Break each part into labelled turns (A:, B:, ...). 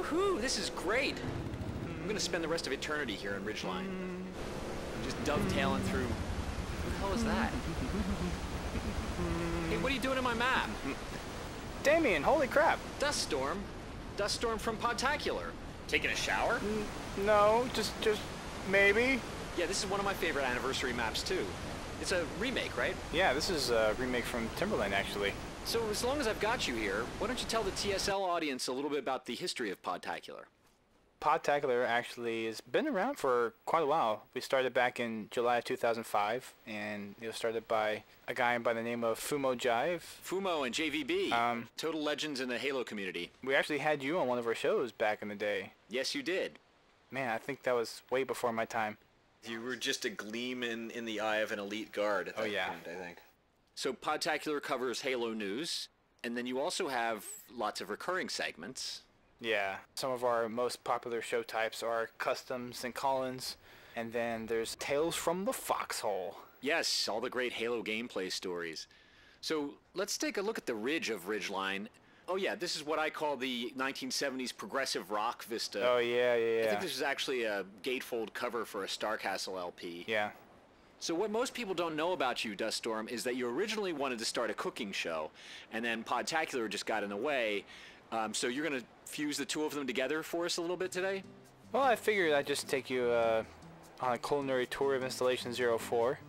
A: Woohoo! This is great. I'm gonna spend the rest of eternity here in Ridgeline. Just dovetailing through. What the hell is that? Hey, what are you doing in my map?
B: Damian, holy crap.
A: Dust Storm. Dust Storm from Podtacular. Taking a shower?
B: No, just maybe.
A: Yeah, this is one of my favorite anniversary maps too. It's a remake, right?
B: Yeah, this is a remake from Timberland, actually.
A: So as long as I've got you here, why don't you tell the TSL audience a little bit about the history of Podtacular?
B: Podtacular actually has been around for quite a while. We started back in July of 2005, and it was started by a guy by the name of Fumo Jive.
A: Fumo and JVB, total legends in the Halo community.
B: We actually had you on one of our shows back in the day.
A: Yes, you did.
B: Man, I think that was way before my time.
C: You were just a gleam in the eye of an elite guard at that point, I think.
A: So Podtacular covers Halo news, and then you also have lots of recurring segments.
B: Yeah, some of our most popular show types are Customs and Call-ins, and then there's Tales from the Foxhole.
A: Yes, all the great Halo gameplay stories. So let's take a look at the ridge of Ridgeline. Oh yeah, this is what I call the 1970s progressive rock vista.
B: Oh yeah.
A: I think this is actually a gatefold cover for a Starcastle LP.
B: Yeah.
A: So what most people don't know about you, Duststorm, is that you originally wanted to start a cooking show, and then Podtacular just got in the way. So you're going to fuse the two of them together for us a little bit today?
B: Well, I figured I'd just take you on a culinary tour of Installation 04.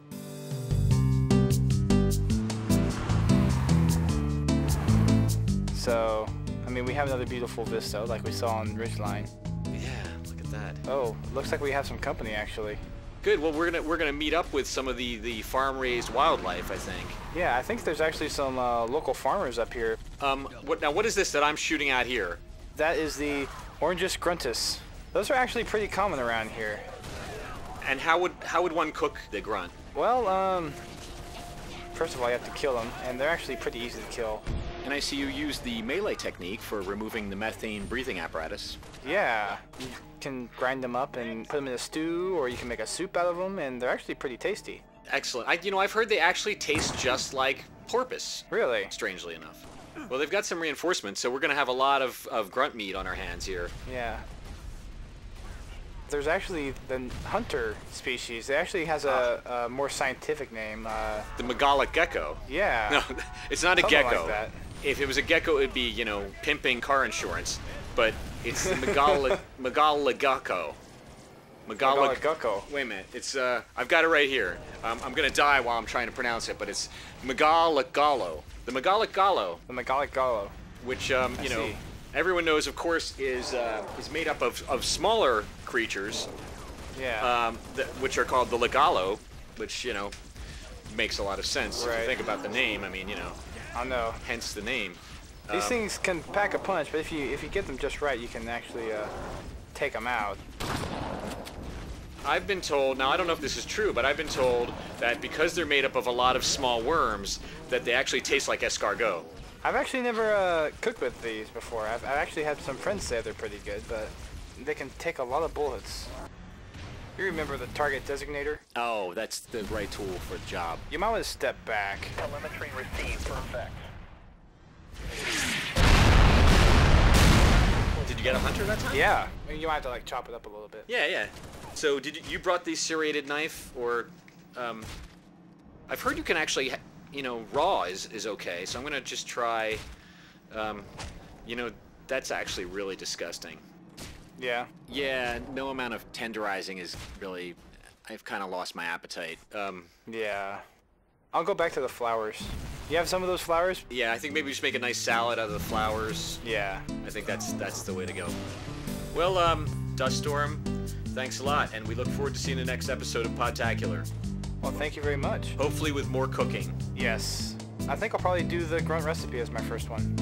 B: So, I mean, we have another beautiful vista like we saw on Ridgeline.
A: Yeah, look at that.
B: Oh, looks like we have some company actually.
A: Good. Well, we're gonna meet up with some of the farm-raised wildlife, I think.
B: Yeah, I think there's actually some local farmers up here.
A: What is this that I'm shooting at here?
B: That is the Orangus gruntus. Those are actually pretty common around here.
A: And how would one cook the grunt?
B: Well, first of all, you have to kill them, and they're actually pretty easy to kill.
A: And I see you use the melee technique for removing the methane breathing apparatus.
B: Yeah, you can grind them up and put them in a stew, or you can make a soup out of them, and they're actually pretty tasty.
A: Excellent. I've heard they actually taste just like porpoise.
B: Really?
A: Strangely enough. Well, they've got some reinforcements, so we're going to have a lot of grunt meat on our hands here.
B: Yeah. There's actually the hunter species. It actually has a more scientific name.
A: The Megala gecko.
B: Yeah.
A: No, it's not a
B: Something
A: gecko.
B: like that.
A: If it was a gecko, it'd be, pimping car insurance. But it's the Megala gecko.
B: Megala gecko.
A: Wait a minute. It's I've got it right here. I'm gonna die while I'm trying to pronounce it, but it's Megala gallo. The Megala gallo.
B: The Megala gallo.
A: Which everyone knows, of course, is made up of smaller creatures.
B: Yeah.
A: Which are called the Legallo, which makes a lot of sense if you
B: Right.
A: think about the name. I mean,
B: I know.
A: hence the name.
B: These things can pack a punch, but if you get them just right, you can actually take them out.
A: I've been told, now I don't know if this is true, but I've been told that because they're made up of a lot of small worms, that they actually taste like escargot.
B: I've actually never cooked with these before. I've actually had some friends say they're pretty good, but they can take a lot of bullets. You remember the target designator?
A: Oh, that's the right tool for the job.
B: You might want to step back.
D: Telemetry received. Perfect.
A: Did you get a hunter that time?
B: Yeah. You might have to chop it up a little bit.
A: Yeah. So did you brought the serrated knife, or I've heard you can actually, raw is okay. So I'm gonna just try. That's actually really disgusting.
B: Yeah.
A: Yeah, no amount of tenderizing is really. I've kind of lost my appetite.
B: Yeah. I'll go back to the flowers. You have some of those flowers?
A: Yeah, I think maybe we just make a nice salad out of the flowers.
B: Yeah.
A: I think that's the way to go. Well, Duststorm, thanks a lot, and we look forward to seeing the next episode of Podtacular.
B: Well, thank you very much.
A: Hopefully with more cooking.
B: Yes. I think I'll probably do the grunt recipe as my first one.